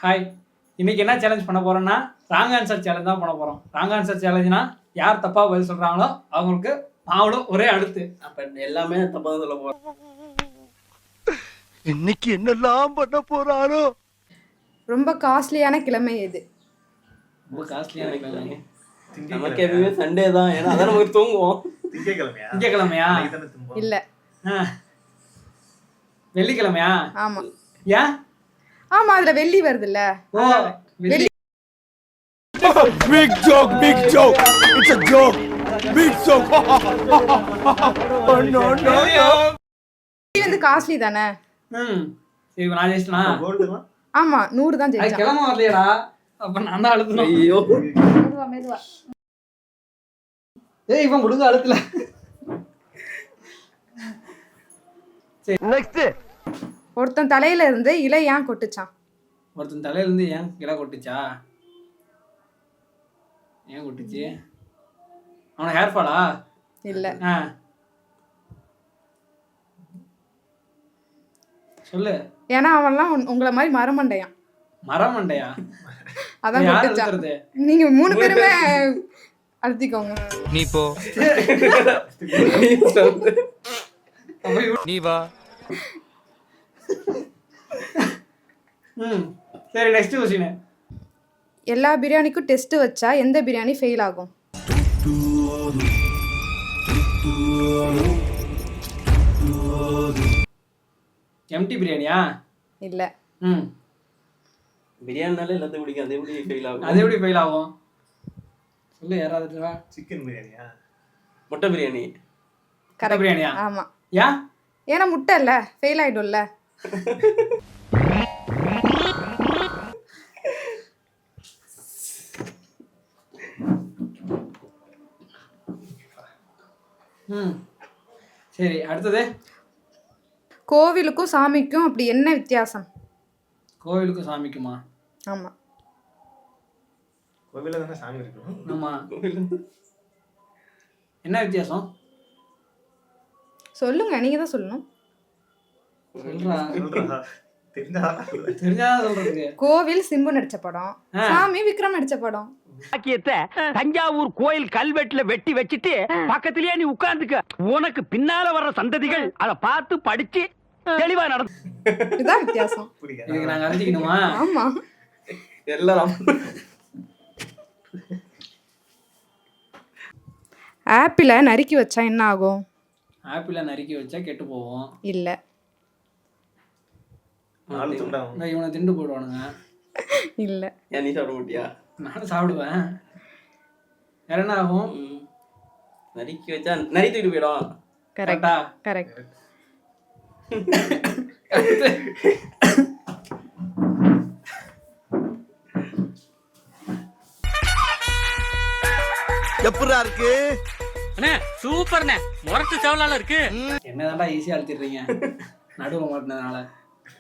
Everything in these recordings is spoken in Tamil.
ஹாய், இன்னைக்கு என்ன சேலஞ்ச் பண்ண போறோம்னா ராங் ஆன்சர் சேலஞ்ச் தான் பண்ண போறோம். ராங் ஆன்சர் சேலஞ்சுனா யார் தப்பா பதில் சொல்றாங்களோ அவங்களுக்கு மாவுடும் ஒரே அடுத்து. அப்ப எல்லாமே தப்பா தான் சொல்ல போறோம். இன்னைக்கு என்னெல்லாம் பண்ண போறாரோ. ரொம்ப காஸ்ட்லியான கிழமை எது? ரொம்ப காஸ்ட்லியான கிழமை நமக்கு எப்பவுமே சண்டே தான், ஏன்னா அதான் நமக்கு தூங்குவோம். திங்கக்கிழமையா? இல்ல, வெள்ளிக்கிழமையா? ஆமா. ஏன்? ஆமா, அதுல வெள்ளி வருதுல்ல. ஓ, வெள்ளி. Big joke, big joke. It's a joke. Big joke. Oh, no, no, no. வெள்ளி வந்து காஸ்ட்லி தானே? சரி, நான் ஜெயிச்சிட்டேனா? ஆமா, 100 தான் அது ஜெயிச்சேன். கிழமை வரலையடா. அப்ப நான் தான் அழுத்தணும். ஐயோ, மெதுவா மெதுவா. ஏய், இவன் முழுங்க அழுத்தல. Next. ஒருத்தன் தலையில இருந்து இலை ஏன் கொட்டுச்சான்? ஒருத்தன் தலையில இருந்து ஏன் கிளை கொட்டுச்சா? ஏன் கொட்டுச்சு? அவன ஹேர் ஃபாலா? இல்ல, சொல்லு. ஏன்னா அவன்லாம் உங்களை மாதிரி மரமண்டையான். மரமண்டையா? அதான் யார் கொட்டுச்சான். அழுத்துறது? நீங்க 3 பேருமே அழுத்திக்கோங்க. நீ போ. நீ வா. சரி, நெக்ஸ்ட் क्वेश्चन. எல்லா பிரியாணிக்கும் டெஸ்ட் வச்சா எந்த பிரியாணி ஃபெயில் ஆகும்? எம்டி பிரியாணியா? இல்ல, பிரியாணினாலே எல்லாத்தையும் பிடிக்கும், அது எப்படி ஃபெயில் ஆகும்? அது எப்படி ஃபெயில் ஆகும்? சொல்லு, யாராவது. சிக்கன் பிரியாணியா? முட்டை பிரியாணி. கரெக்ட். பிரியாணியா? ஆமா. ஏன்? ஏன்னா முட்டை இல்ல, ஃபெயில் ஆயிடும்ல. சரி, அடுத்தது. கோவிலுக்கும் சாமிக்கும் அப்படி என்ன வித்தியாசம்? கோவிலுக்கும் சாமிக்குமா? ஆமா. கோவில தானே சாமி இருக்கும். ஆமா. என்ன வித்தியாசம்? சொல்லுங்க, நீங்க தான் சொல்லணும். சொல்றா. தெரிஞ்சா தெரிஞ்சாதான் சொல்றதுக்கு. கோவில் சிம்பு நடிச்ச படம், சாமி விக்ரம் நடிச்ச படம். பாக்கியத்தை தஞ்சாவூர் கோயில் கல்வெட்டுல வெட்டி வச்சிட்டு பக்கத்திலேயே நீ உட்கார்ந்துக்க. உனக்கு பின்னால வர்ற சந்ததிகள் அதை பார்த்து படிச்சு தெளிவா நடந்து. இதுதான் வித்தியாசம். இதுக்கு நாங்க அறிஞ்சிக்கணுமா? ஆமா. எல்லாரும் ஆப்பிள நறுக்கி வச்சா என்ன ஆகும்? ஆப்பிள நறுக்கி வச்சா கெட்டு போவோம். இல்ல, நாலு துண்டாகும். இவனை திண்டு போடுவானுங்க. இல்ல. ஏன் நீ சாப்பிட மாட்டியா? நானும் சாப்பிடுவேன். வேற என்ன ஆகும்? நறுக்கி வச்சா நரி தூக்கிட்டு போயிடும். கரெக்டா? கரெக்ட். எப்படா இருக்கு? அண்ணே சூப்பர்ண்ணே, முரட்டு சவலால இருக்கு. என்னதான்டா ஈஸியா அழுத்திடுறீங்க நடுவுல மாட்டினதுனால.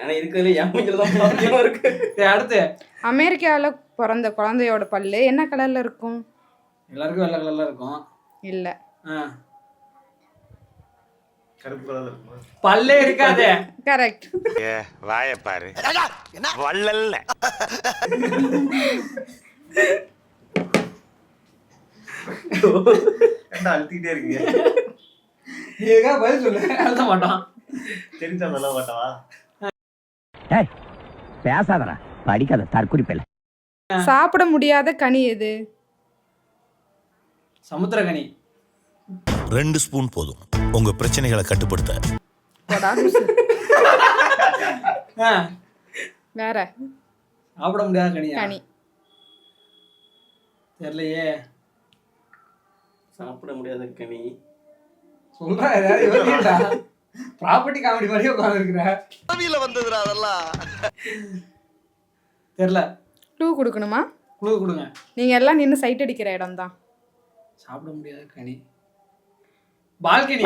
ஆனா இருக்கிறதுல என் மூஞ்சில தான் ப்ராப்ளமா இருக்கு. சரி, அடுத்து. அமெரிக்கால பிறந்த குழந்தையோட பல்லு என்ன கலர்ல இருக்கும்? எல்லாருக்கும் வெள்ளை கலர்ல இருக்கும். இல்ல, கருப்பு கலர்ல இருக்கும். பல்லே இருக்காதே. கரெக்ட். வாய பாரு. வள்ளல்ல. என்ன அழுத்திட்டே இருக்கீங்க? நீங்க பதில் சொல்லு, அழுத்த மாட்டோம். தெரிஞ்சா சொல்ல மாட்டவா? பேசாதடா, படிக்காத தற்குறிப்பில்லை. சாப்பிட முடியாத கனி எது? சமுத்திரகனி. 2 ஸ்பூன் போதும் உங்க பிரச்சனைகளை கட்டுப்படுத்த. போடா லூசு. வேற சாப்பிட முடியாத கனியா? கனி தெரியலையே. சாப்பிட முடியாத கனி. சொல்றா, ஏதாவது யோசிக்கடா. ப்ராப்பர்ட்டி காமெடி மாதிரியே உட்கார்ந்திருக்கிற. கவியில வந்ததுடா அதெல்லாம். தெரியல. க்ளூ கொடுக்கணுமா? குழு கொடுங்க. நீங்க எல்லாம் நின்னு சைட் அடிக்கிற இடம் தான். சாப்பிட முடியாத கனி. பால்கனி.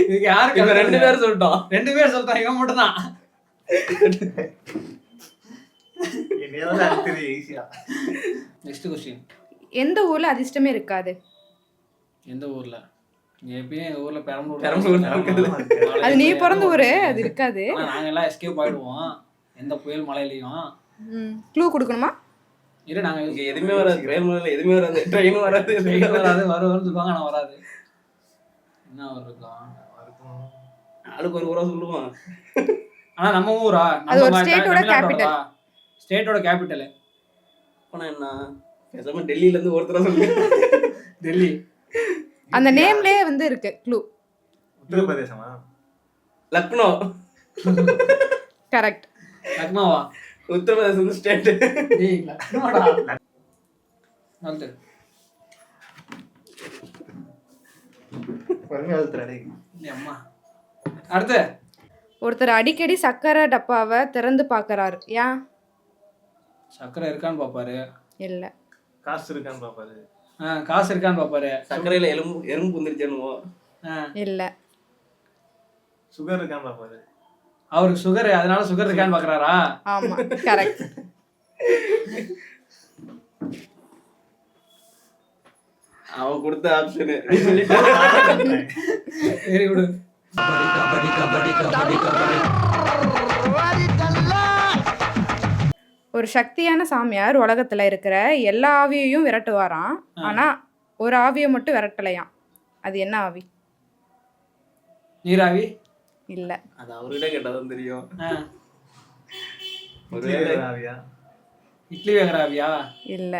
இதுக்கு யாருக்கு? இவங்க 2 பேரும் சொல்லிட்டோம். 2 பேர் சொல்றான், இவன் மட்டும் தான். என்னையாவது அழுத்துறது ஈஸியா. Next question. எந்த ஊர்ல அதிர்ஷ்டமே இருக்காது? எந்த ஊர்ல? எப்பயும் எங்க ஊர்ல பெரம்பலூர். பெரம்பலூர் அது நீ பிறந்த ஊரு, அது இருக்காது. நாங்க எல்லாம் எஸ்கேப் ஆயிடுவோம். எந்த புயல் மழையிலையும் க்ளூ கொடுக்கணுமா? இரு நாங்க இங்க எதுவுமே வராது, ரயில் மலையில எதுவுமே வராது, ட்ரெயினும் வராது, வெயில் வராது வரும்னு சொல்லுவாங்க, ஆனா வராது. என்ன இருக்கும்? ஆளுக்கு ஒரு ஊரா சொல்லுவான். ஆனா நம்ம ஊரா? அது ஒரு நம்ம ஸ்டேட்டோட கேபிட்டல். ஸ்டேட்டோட கேபிட்டல். ஆனா என்ன பேசாம டெல்லியில இருந்து ஒருத்தர சொல்லு. டெல்லி. அந்த நேம்லயே வந்து இருக்கு க்ளூ. உத்தரப்பிரதேசமா? லக்னோ. கரெக்ட். லக்னோவா? உத்தரப்பிரதேசம் ஸ்டேட். டேய் லக்னோடா. வந்து பொறுமையா எழுத்துறடே. அம்மா. அடுத்து ஒருத்தர் அடிக்கடி சக்கரை டப்பாவை திறந்து பார்க்கறாரு. ஏன்? சக்கரை இருக்கான்னு பாப்பாரு. இல்ல. காசு இருக்கான்னு பாப்பாரு. காசு இருக்கான்னு பாப்பாரு. சக்கரையில எறும்பு புந்திருச்சேனுவோ. இல்ல. சுகர் இருக்கான்னு பாப்பாரு. அவருக்கு சுகர், அதனால சுகர் இருக்கான்னு பாக்குறாரா? ஆமா கரெக்ட். அவன் கொடுத்த ஆப்ஷன். Very good. ஒரு சக்தியான சாமியார் உலகத்துல இருக்கிற எல்லா ஆவியையும் விரட்டுவாராம். ஆனா ஒரு ஆவியை மட்டும் விரட்டலையாம். அது என்ன ஆவி? நீராவி? இல்ல. அது அவர்கிட்ட கேட்டாதான் தெரியும். இட்லி வேற ஆவியா? இட்லி வேகிற ஆவியா? இல்ல.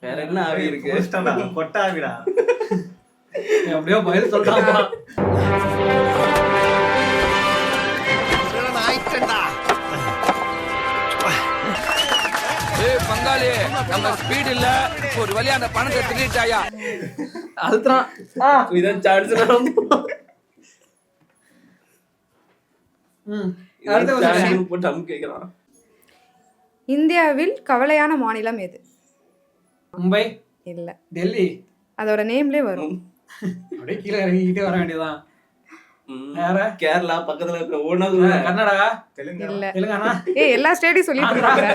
வேற என்ன ஆவி இருக்கு? போஸ்டா கொட்ட ஆவிடா. எப்படியோ பதில் சொல்றாங்க. பங்காளி நம்ம ஸ்பீட் இல்ல, ஒரு வழியா அந்த பணத்தை திருட்டாயா? அதுதான். இதான் சான்ஸ். அடுத்த question. போட்டு அமுக்கு கேக்குறான். இந்தியாவில் கவலையான மாநிலம் எது? மும்பை? இல்ல. டெல்லி? அதோட நேம்லயே வரும். அப்படியே கீழே இறங்கிக்கிட்டே வர வேண்டியதான். வேற? கேரளா பக்கத்துல இருக்கிற ஒண்ணா கர்நாடகா? தெலுங்கானா? இல்ல. தெலுங்கானா? எல்லா ஸ்டேட்டையும் சொல்லிட்டு இருக்காங்க.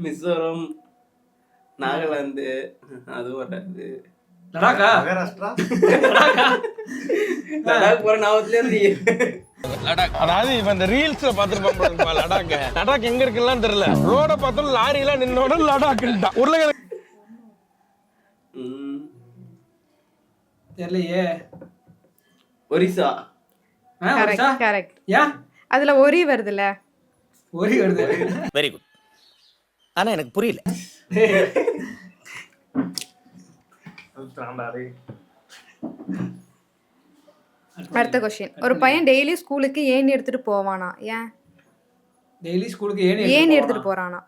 மிசோரம், நாகாலாந்து, அது வராது. லடாக்கா? மகாராஷ்டிரா? லடாக் போற ஞாபகத்திலே இருந்து அதாவது இப்ப இந்த ரீல்ஸ்ல பாத்துருப்பாங்க லடாக். லடாக் எங்க இருக்குன்னு தெரியல. ரோட பார்த்தோம் லாரி எல்லாம் நின்னோட லடாக் உருளைக்கிழங்கு. தெரியலையே. ஒரிசா. ஒரிசா? கரெக்ட். ஏன்? அதுல ஒரி வருதுல. ஒரி வருது. Very good. ஆனா எனக்கு புரியல. எழுத்துறான்டா டேய். அடுத்த கொஸ்டின். ஒரு பையன் டெய்லி ஸ்கூலுக்கு ஏணி எடுத்துட்டு போவானா? ஏன்? டெய்லி ஸ்கூலுக்கு ஏணி எடுத்துட்டு போறானா?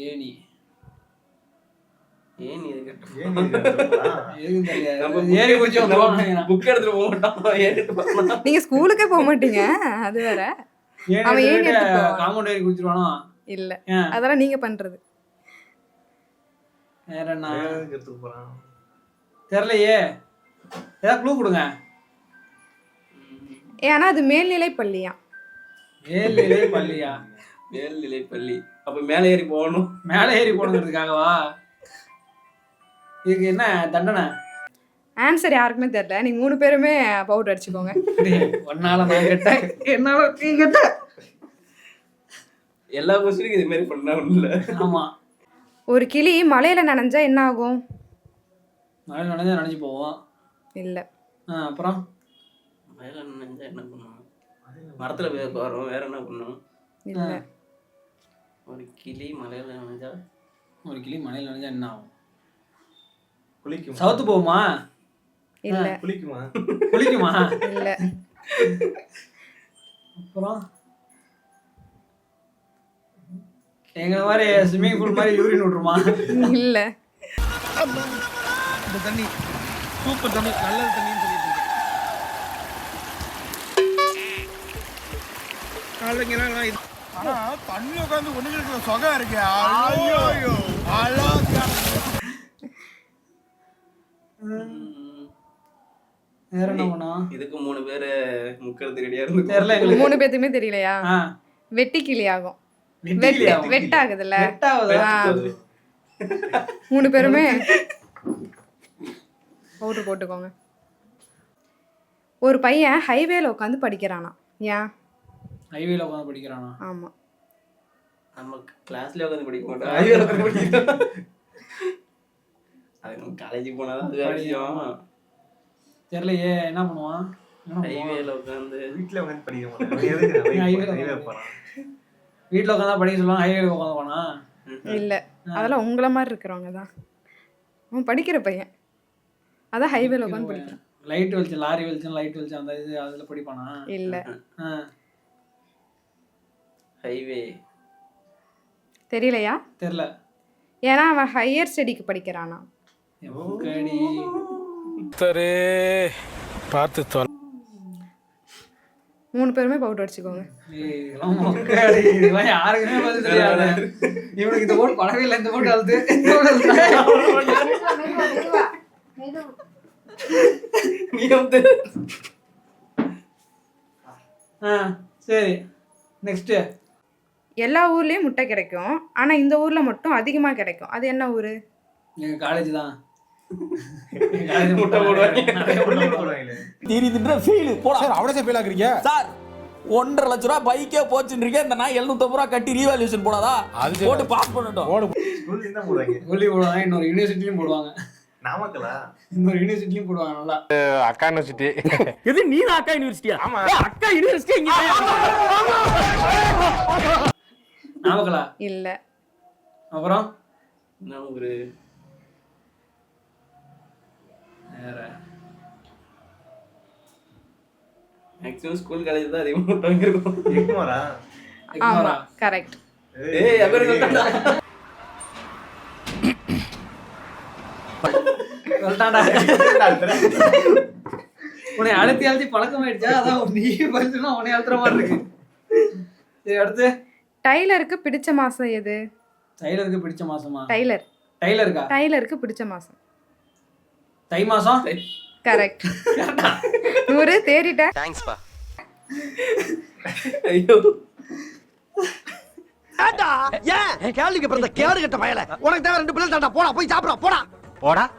ஏணி. ஏன் நீ இது ஏன் நீ இதை எடுத்துட்டு எதுவும் தெரியாது. நம்ம ஏறி குதிச்சு வந்துருவாங்க. புக் எடுத்துட்டு போக மாட்டான். ஏறிட்டு போறான். நீங்க ஸ்கூலுக்கே போக மாட்டீங்க, அது வேற. அவன் ஏணி எடுத்துட்டு போவான். காம்பவுண்ட் ஏறி குதிச்சிருவானோ? இல்ல. ஏன்? அதெல்லாம் நீங்க பண்றது. வேற என்ன? எடுத்துட்டு போறான். தெரியலையே. ஏதாவது க்ளூ கொடுங்க. ஆனா அது மேல்நிலை பள்ளியா? மேல்நிலை பள்ளியா? மேல்நிலை பள்ளி. அப்ப மேலே ஏறி போகணும். மேலே ஏறி போனதுக்காகவா? இதுக்கு என்ன தண்டனை? ஆன்சர் யாருக்குமே தெரியல. நீங்க 3 பேருமே பவுடர் அடிச்சுக்கோங்க. ஒன்னால நான் கேட்டேன், என்னால நீ கேட்ட. எல்லா கொஸ்டினுக்கும் இது மாதிரி பண்ணா ஒண்ணுல. ஆமா. ஒரு கிளி மலையில நனைஞ்சா என்ன ஆகும்? மழை நனைஞ்சா நனைஞ்சு போவோம். இல்ல. அப்புறம் மழையில நனைஞ்சா என்ன பண்ணும்? மரத்துல போய் வரும். வேற என்ன பண்ணும்? இல்ல. ஒரு கிளி மலையில நனைஞ்சா ஒரு கிளி மழையில நனைஞ்சா என்ன ஆகும்? குளிக்குமா? சவுத்து போகுமா? இல்ல. குளிக்குமா? குளிக்குமா? இல்ல. அப்புறம் எங்க மாதிரி ஸ்விம்மிங் பூல் மாதிரி யூரின் விட்டுருமா? இல்ல. இந்த தண்ணி சூப்பர் தண்ணி, நல்ல தண்ணின்னு சொல்லிட்டு இருக்கேன். காலைங்கலாம் இது ஆனா தண்ணி உட்காந்து ஒண்ணுங்களுக்கு சொகை இருக்கு. ஐயோ அழகா. வேற என்ன பண்ணும்? இதுக்கு 3 பேரு முக்கிறது ரெடியா இருந்து தெரியல எங்களுக்கு. 3 பேத்துக்குமே தெரியலையா? வெட்டி கிளி ஆகும். வெட்டாகுதுல்ல. வெட்டாகுதா? 3 பேருமே பவுடர் போட்டுக்கோங்க. ஒரு பையன் ஹைவேல உட்காந்து படிக்கிறானா, ஏன்? ஹைவேல உட்காந்து படிக்கிறானா? ஆமா. நம்ம கிளாஸ்ல உட்காந்து படிக்க மாட்டோம், ஹைவேல உட்காந்து படிக்கிறோம். அது நம்ம காலேஜுக்கு போனாதான் அது விஷயம். தெரியலையே என்ன பண்ணுவான். ஹைவேல உட்காந்து வீட்டுல வந்து படிக்க மாட்டேன். ஹைவே போறான். வீட்டில் உட்காந்து படிக்க சொல்லுவாங்க, ஹைவேல உட்காந்து போனா. இல்ல, அதெல்லாம் உங்களை மாதிரி இருக்கிறவங்க தான். அவன் படிக்கிற பையன், அதான் ஹைவேல உட்காந்து படிக்கிறான். லைட் வெளிச்சம், லாரி வெளிச்சம், லைட் வெளிச்சம் அந்த இது அதுல படிப்பானா? இல்ல. ஹைவே தெரியலையா? தெரியல. ஏன்னா அவன் ஹையர் ஸ்டடிக்கு படிக்கிறானா. எப்படி? சரி பார்த்து தொலை. 3 பேருமே பவுடர் அடிச்சுக்கோங்க. இதெல்லாம் யாருக்குமே பதில் தெரியாது. இவனுக்கு இந்த ஓட்டு படவே இல்லை, இந்த ஓட்டு அழுது. சரி நெக்ஸ்ட். எல்லா ஊர்லயும் முட்டை கிடைக்கும், ஆனா இந்த ஊர்ல மட்டும் அதிகமா கிடைக்கும். அது என்ன ஊரு? எங்க காலேஜ் தான். முட்டை போடுவாங்க. தீரி தின்ற ஃபீல் போடா. சார் அவ்வளோ ஃபீல் ஆகுறீங்க சார் 1.5 லட்ச ரூபா பைக்கே போச்சுன்னு இருக்கேன். இந்த நான் 750 ரூபா கட்டி ரீவால்யூஷன் போடாதா? அது போட்டு பாஸ் பண்ணட்டும். ஸ்கூல்ல தான் போடுவாங்க. சொல்லி போடுவாங்க, இன்னொரு யூனிவர்சிட்டிலையும் போடுவாங்க. நாமக்கலா? இன்னொரு யூனிவர்சிட்டிலையும் போடுவாங்க. நல்லா அக்கா யூனிவர்சிட்டி. எது நீ அக்கா யூனிவர்சிட்டியா? ஆமா. அக்கா யூனிவர்சிட்டி இங்க நாமக்கலா இல்ல. அப்புறம் என்ன ஒரு வேற மேக்ஸிமம் ஸ்கூல் காலேஜ் தான் அதிகமாக முட்டை இருக்கும். எக்மோரா? ஆமா, கரெக்ட். ஏய் அவரு சொல்லிட்டான்டா. உன்னை அழுத்தி அழுத்தி பழக்கமாயிடுச்சா? அதான் நீ பதிலுனா உன்னை அழுத்துற மாதிரி இருக்கு. சரி அடுத்து. டைலருக்கு பிடிச்ச மாசம் எது? டைலருக்கு பிடிச்ச மாசமா? டைலருக்கா? டைலருக்கு பிடிச்ச மாசம் தை மாசம். கரெக்ட். 100 தேறிட்ட. தேங்க்ஸ்பா. ஐயோ ஏன் கேள்விக்கு பிறந்த கேடு கட்ட பயல. உனக்கு தேவை 2 பிள்ளை தாண்டா. போடா போய் சாப்பிடா போடா.